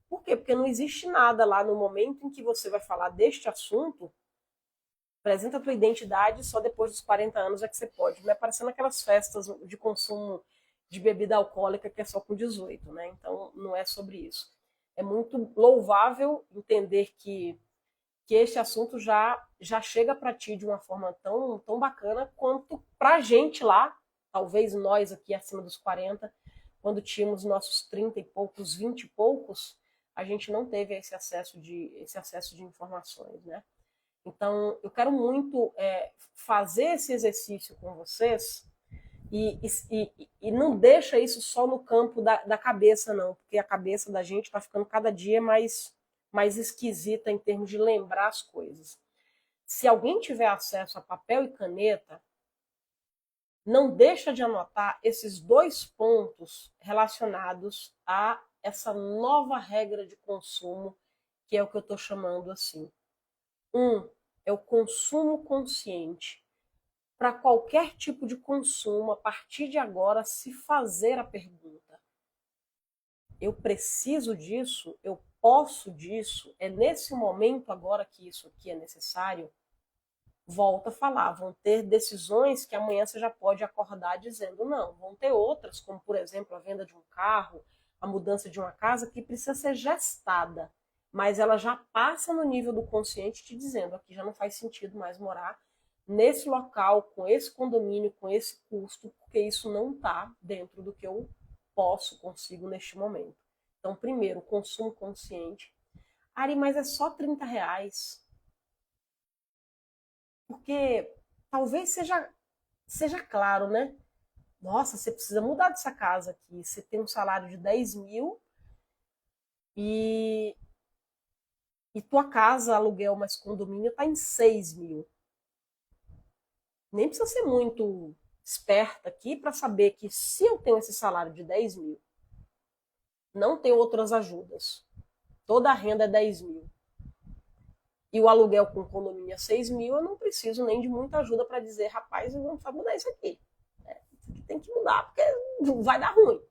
Por quê? Porque não existe nada lá no momento em que você vai falar deste assunto, apresenta a tua identidade, só depois dos 40 anos é que você pode. Não é parecendo aquelas festas de consumo de bebida alcoólica que é só com 18, né? Então não é sobre isso. É muito louvável entender que esse assunto já chega para ti de uma forma tão bacana quanto para a gente lá, talvez nós aqui acima dos 40, quando tínhamos nossos 30 e poucos, 20 e poucos, a gente não teve esse acesso de informações, né? Então, eu quero muito fazer esse exercício com vocês e não deixa isso só no campo da cabeça, não, porque a cabeça da gente está ficando cada dia mais esquisita em termos de lembrar as coisas. Se alguém tiver acesso a papel e caneta, não deixa de anotar esses dois pontos relacionados a essa nova regra de consumo, que é o que eu estou chamando assim. É o consumo consciente. Para qualquer tipo de consumo, a partir de agora, se fazer a pergunta: eu preciso disso? Eu posso disso? É nesse momento agora que isso aqui é necessário? Volta a falar, vão ter decisões que amanhã você já pode acordar dizendo não. Vão ter outras, como por exemplo a venda de um carro, a mudança de uma casa, que precisa ser gestada, mas ela já passa no nível do consciente te dizendo, aqui já não faz sentido mais morar nesse local, com esse condomínio, com esse custo, porque isso não está dentro do que eu consigo neste momento. Então, primeiro, consumo consciente. Ari, mas é só R$30. Porque talvez seja claro, né? Nossa, você precisa mudar dessa casa aqui. Você tem um salário de 10 mil e tua casa, aluguel mais condomínio, está em 6 mil. Nem precisa ser muito esperta aqui para saber que se eu tenho esse salário de 10 mil, não tenho outras ajudas, toda a renda é 10 mil, e o aluguel com condomínio é 6 mil, eu não preciso nem de muita ajuda para dizer, rapaz, vamos mudar isso aqui. Tem que mudar, porque vai dar ruim.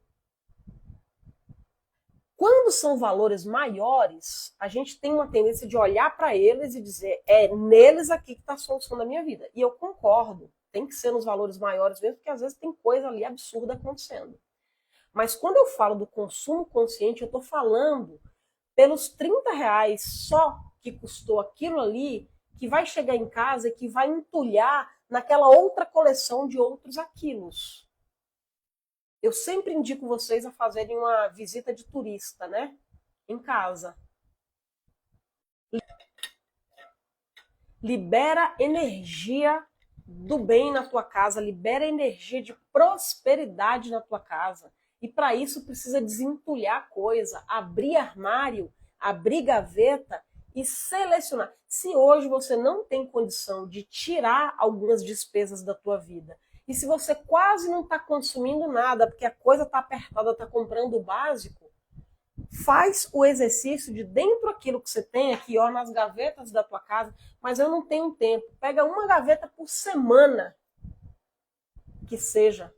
Quando são valores maiores, a gente tem uma tendência de olhar para eles e dizer, é neles aqui que está a solução da minha vida. E eu concordo, tem que ser nos valores maiores mesmo, porque às vezes tem coisa ali absurda acontecendo. Mas quando eu falo do consumo consciente, eu estou falando pelos R$ 30 só que custou aquilo ali, que vai chegar em casa e que vai entulhar naquela outra coleção de outros aquilos. Eu sempre indico vocês a fazerem uma visita de turista, né? Em casa. Libera energia do bem na tua casa, libera energia de prosperidade na tua casa. E para isso precisa desentulhar coisa, abrir armário, abrir gaveta e selecionar. Se hoje você não tem condição de tirar algumas despesas da tua vida, e se você quase não está consumindo nada, porque a coisa está apertada, está comprando o básico, faz o exercício de dentro daquilo que você tem aqui, ó, nas gavetas da tua casa, mas eu não tenho tempo. Pega uma gaveta por semana, que seja.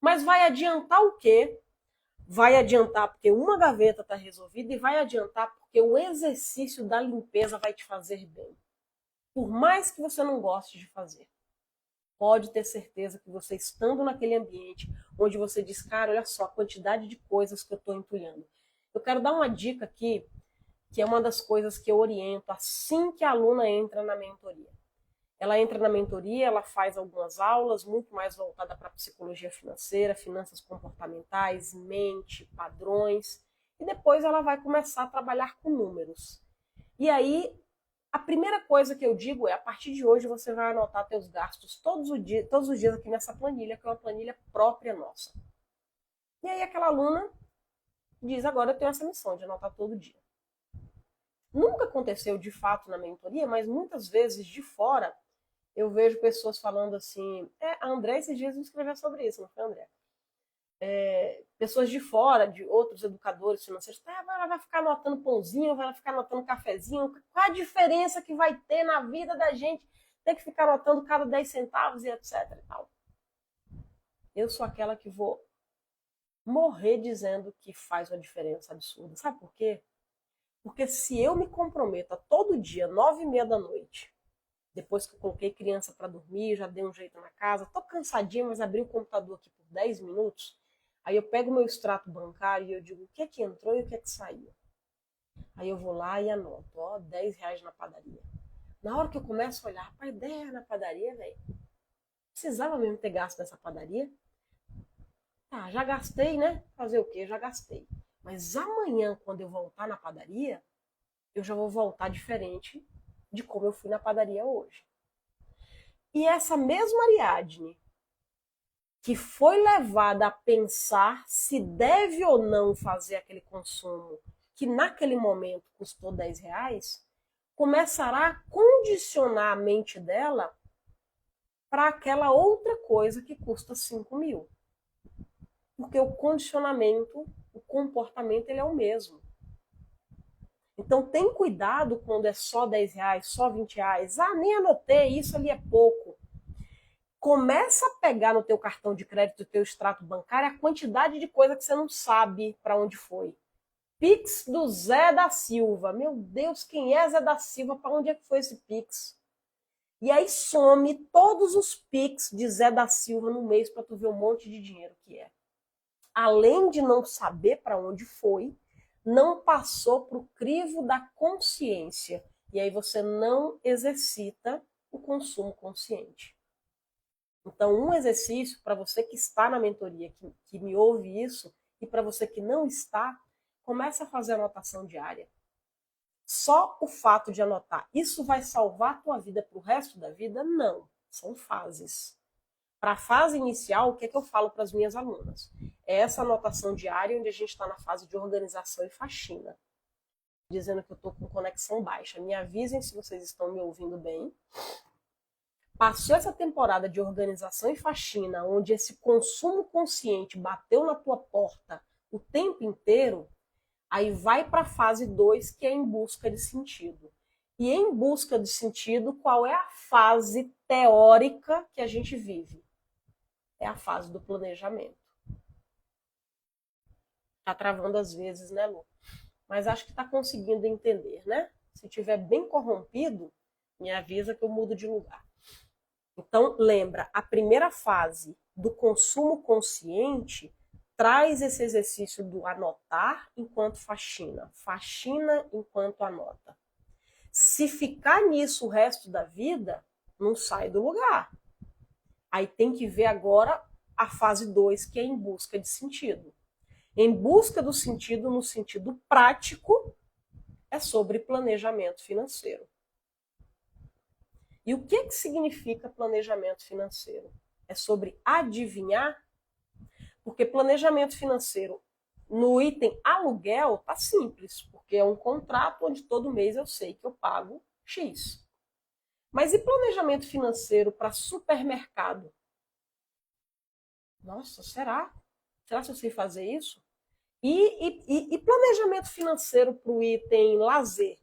Mas vai adiantar o quê? Vai adiantar porque uma gaveta está resolvida e vai adiantar porque o exercício da limpeza vai te fazer bem. Por mais que você não goste de fazer. Pode ter certeza que você estando naquele ambiente onde você diz, cara, olha só a quantidade de coisas que eu estou entulhando. Eu quero dar uma dica aqui, que é uma das coisas que eu oriento assim que a aluna entra na mentoria. Ela entra na mentoria, ela faz algumas aulas muito mais voltada para psicologia financeira, finanças comportamentais, mente, padrões, e depois ela vai começar a trabalhar com números. E aí, a primeira coisa que eu digo é, a partir de hoje você vai anotar teus gastos todos os dias aqui nessa planilha, que é uma planilha própria nossa. E aí aquela aluna diz, agora eu tenho essa missão de anotar todo dia. Nunca aconteceu de fato na mentoria, mas muitas vezes de fora eu vejo pessoas falando assim, a André esses dias me escreveu sobre isso, não foi, André? Pessoas de fora, de outros educadores financeiros, vai ficar anotando pãozinho, vai ficar anotando cafezinho, qual a diferença que vai ter na vida da gente ter que ficar anotando cada 10 centavos e etc. E tal. Eu sou aquela que vou morrer dizendo que faz uma diferença absurda. Sabe por quê? Porque se eu me comprometo a todo dia, 9h30 da noite, depois que eu coloquei criança para dormir, já dei um jeito na casa, tô cansadinha, mas abri o computador aqui por 10 minutos, aí eu pego meu extrato bancário e eu digo o que é que entrou e o que é que saiu. Aí eu vou lá e anoto, ó, R$ 10 na padaria. Na hora que eu começo a olhar, rapaz, R$ 10 na padaria, velho. Precisava mesmo ter gasto nessa padaria? Tá, já gastei, né? Fazer o quê? Já gastei. Mas amanhã, quando eu voltar na padaria, eu já vou voltar diferente de como eu fui na padaria hoje. E essa mesma Ariadne, que foi levada a pensar se deve ou não fazer aquele consumo que naquele momento custou R$ 10, começará a condicionar a mente dela para aquela outra coisa que custa 5.000. Porque o condicionamento, o comportamento, ele é o mesmo. Então tem cuidado quando é só R$ 10, só R$ 20. Nem anotei, isso ali é pouco. Começa a pegar no teu cartão de crédito, no teu extrato bancário, a quantidade de coisa que você não sabe para onde foi. Pix do Zé da Silva. Meu Deus, quem é Zé da Silva? Para onde é que foi esse Pix? E aí some todos os Pix de Zé da Silva no mês para tu ver um monte de dinheiro que é. Além de não saber para onde foi, não passou para o crivo da consciência. E aí você não exercita o consumo consciente. Então, um exercício para você que está na mentoria, que me ouve isso, e para você que não está, começa a fazer anotação diária. Só o fato de anotar, isso vai salvar a tua vida para o resto da vida? Não, são fases. Para a fase inicial, o que é que eu falo para as minhas alunas? É essa anotação diária onde a gente está na fase de organização e faxina. Dizendo que eu estou com conexão baixa. Me avisem se vocês estão me ouvindo bem. Passou essa temporada de organização e faxina, onde esse consumo consciente bateu na tua porta o tempo inteiro, aí vai para a fase 2, que é em busca de sentido. E em busca de sentido, qual é a fase teórica que a gente vive? É a fase do planejamento. Tá travando às vezes, né, Lu? Mas acho que tá conseguindo entender, né? Se tiver bem corrompido, me avisa que eu mudo de lugar. Então, lembra, a primeira fase do consumo consciente traz esse exercício do anotar enquanto faxina, faxina enquanto anota. Se ficar nisso o resto da vida, não sai do lugar. Aí tem que ver agora a fase 2, que é em busca de sentido. Em busca do sentido, no sentido prático, é sobre planejamento financeiro. E o que significa planejamento financeiro? É sobre adivinhar? Porque planejamento financeiro no item aluguel tá simples, porque é um contrato onde todo mês eu sei que eu pago X. Mas e planejamento financeiro para supermercado? Nossa, será? Será que eu sei fazer isso? E planejamento financeiro para o item lazer?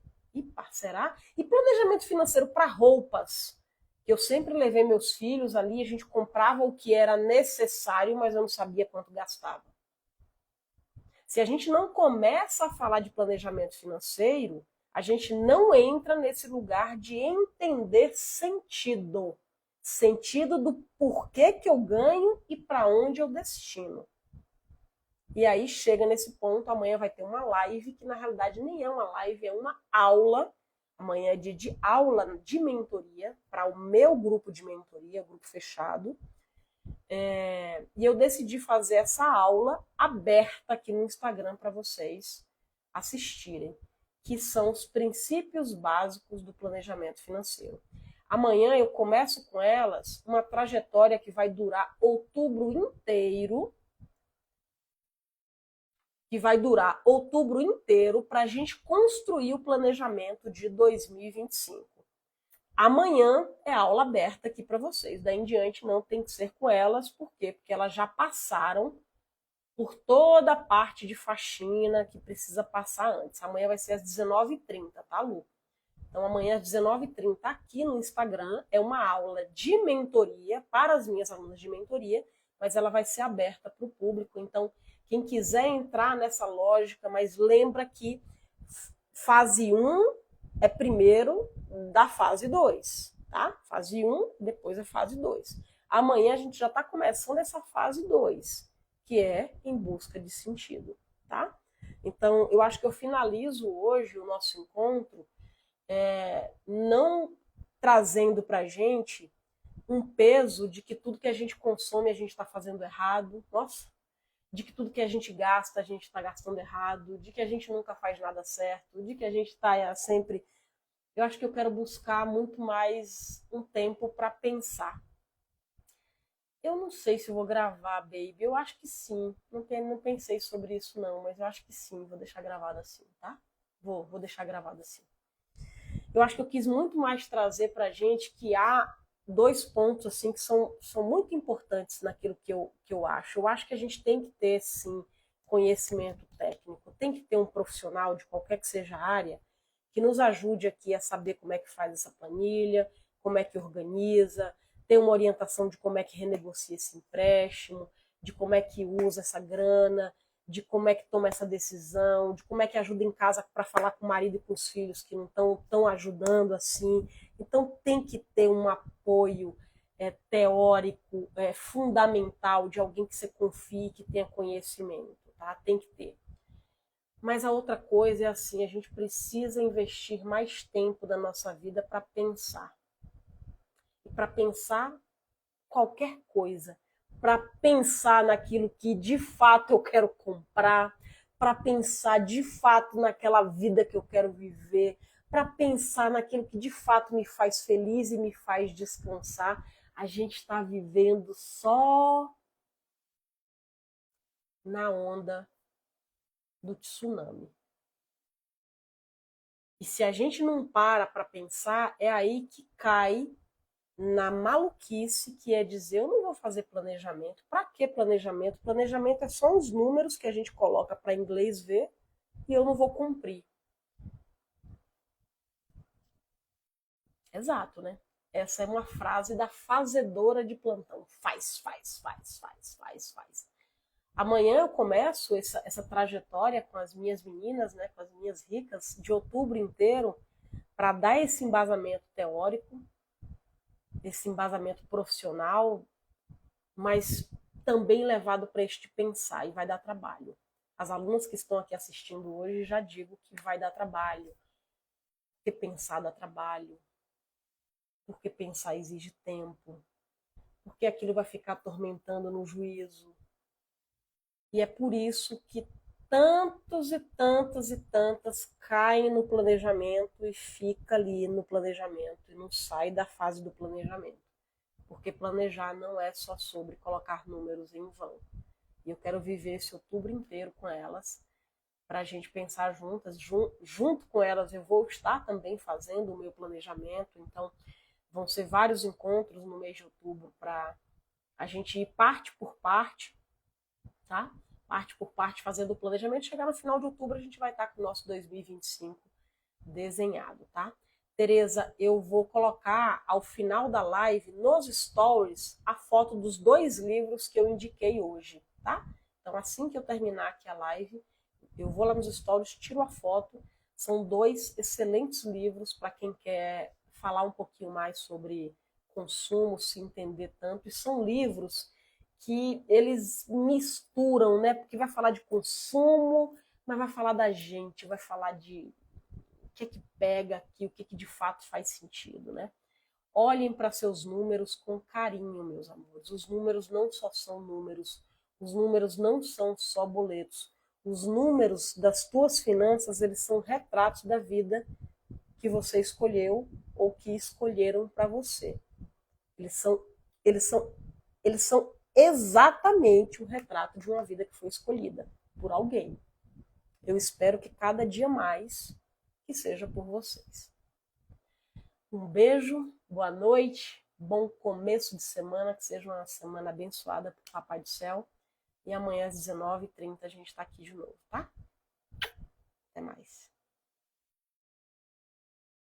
Será? E planejamento financeiro para roupas? Eu sempre levei meus filhos ali, a gente comprava o que era necessário, mas eu não sabia quanto gastava. Se a gente não começa a falar de planejamento financeiro, a gente não entra nesse lugar de entender sentido. Sentido do porquê que eu ganho e para onde eu destino. E aí chega nesse ponto, amanhã vai ter uma live, que na realidade nem é uma live, é uma aula. Amanhã é dia de aula de mentoria para o meu grupo de mentoria, grupo fechado. E eu decidi fazer essa aula aberta aqui no Instagram para vocês assistirem, que são os princípios básicos do planejamento financeiro. Amanhã eu começo com elas uma trajetória que vai durar outubro inteiro, para a gente construir o planejamento de 2025. Amanhã é aula aberta aqui para vocês. Daí em diante não tem que ser com elas. Por quê? Porque elas já passaram por toda a parte de faxina que precisa passar antes. Amanhã vai ser às 19h30, tá, Lu? Então amanhã às 19h30 aqui no Instagram é uma aula de mentoria para as minhas alunas de mentoria, mas ela vai ser aberta para o público. Então quem quiser entrar nessa lógica, mas lembra que fase 1 é primeiro da fase 2, tá? Fase 1, depois a fase 2. Amanhã a gente já está começando essa fase 2, que é em busca de sentido, tá? Então, eu acho que eu finalizo hoje o nosso encontro não trazendo pra gente um peso de que tudo que a gente consome a gente está fazendo errado. Nossa, de que tudo que a gente gasta, a gente está gastando errado, de que a gente nunca faz nada certo, de que a gente está sempre... Eu acho que eu quero buscar muito mais um tempo para pensar. Eu não sei se eu vou gravar, baby. Eu acho que sim. Não pensei sobre isso, não, mas eu acho que sim. Vou deixar gravado assim, tá? Vou deixar gravado assim. Eu acho que eu quis muito mais trazer para a gente que há dois pontos assim que são muito importantes naquilo que eu acho. Eu acho que a gente tem que ter, sim, conhecimento técnico, tem que ter um profissional de qualquer que seja a área que nos ajude aqui a saber como é que faz essa planilha, como é que organiza, ter uma orientação de como é que renegocia esse empréstimo, de como é que usa essa grana, de como é que toma essa decisão, de como é que ajuda em casa para falar com o marido e com os filhos que não estão ajudando assim. Então tem que ter um apoio teórico, fundamental, de alguém que você confie, que tenha conhecimento, tá? Tem que ter. Mas a outra coisa é assim, a gente precisa investir mais tempo da nossa vida para pensar. E para pensar qualquer coisa, para pensar naquilo que de fato eu quero comprar, para pensar de fato naquela vida que eu quero viver, para pensar naquilo que de fato me faz feliz e me faz descansar. A gente está vivendo só na onda do tsunami. E se a gente não para pensar, é aí que cai na maluquice, que é dizer, eu não vou fazer planejamento. Para que planejamento? Planejamento é só uns números que a gente coloca para inglês ver e eu não vou cumprir. Exato, né? Essa é uma frase da fazedora de plantão. Faz, faz, faz, faz, faz, faz. Amanhã eu começo essa trajetória com as minhas meninas, né, com as minhas ricas, de outubro inteiro, para dar esse embasamento teórico, esse embasamento profissional, mas também levado para este pensar, e vai dar trabalho. As alunas que estão aqui assistindo hoje, já digo que vai dar trabalho, porque pensar dá trabalho, porque pensar exige tempo, porque aquilo vai ficar atormentando no juízo. E é por isso que tantos e tantas e tantas caem no planejamento e fica ali no planejamento e não sai da fase do planejamento. Porque planejar não é só sobre colocar números em vão. E eu quero viver esse outubro inteiro com elas, para a gente pensar juntas. Junto com elas eu vou estar também fazendo o meu planejamento, então vão ser vários encontros no mês de outubro para a gente ir parte por parte, tá? Parte por parte, fazendo o planejamento. Chegar no final de outubro, a gente vai estar com o nosso 2025 desenhado, tá? Tereza, eu vou colocar ao final da live, nos stories, a foto dos 2 livros que eu indiquei hoje, tá? Então, assim que eu terminar aqui a live, eu vou lá nos stories, tiro a foto. São 2 excelentes livros para quem quer falar um pouquinho mais sobre consumo, se entender tanto. E são livros que eles misturam, né? Porque vai falar de consumo, mas vai falar da gente, vai falar de o que é que pega aqui, o que é que de fato faz sentido, né? Olhem para seus números com carinho, meus amores. Os números não só são números, os números não são só boletos. Os números das tuas finanças, eles são retratos da vida que você escolheu ou que escolheram para você. Eles são, eles são, eles são exatamente o retrato de uma vida que foi escolhida por alguém. Eu espero que cada dia mais que seja por vocês. Um beijo, boa noite, bom começo de semana, que seja uma semana abençoada por Papai do Céu. E amanhã às 19h30 a gente está aqui de novo, tá? Até mais.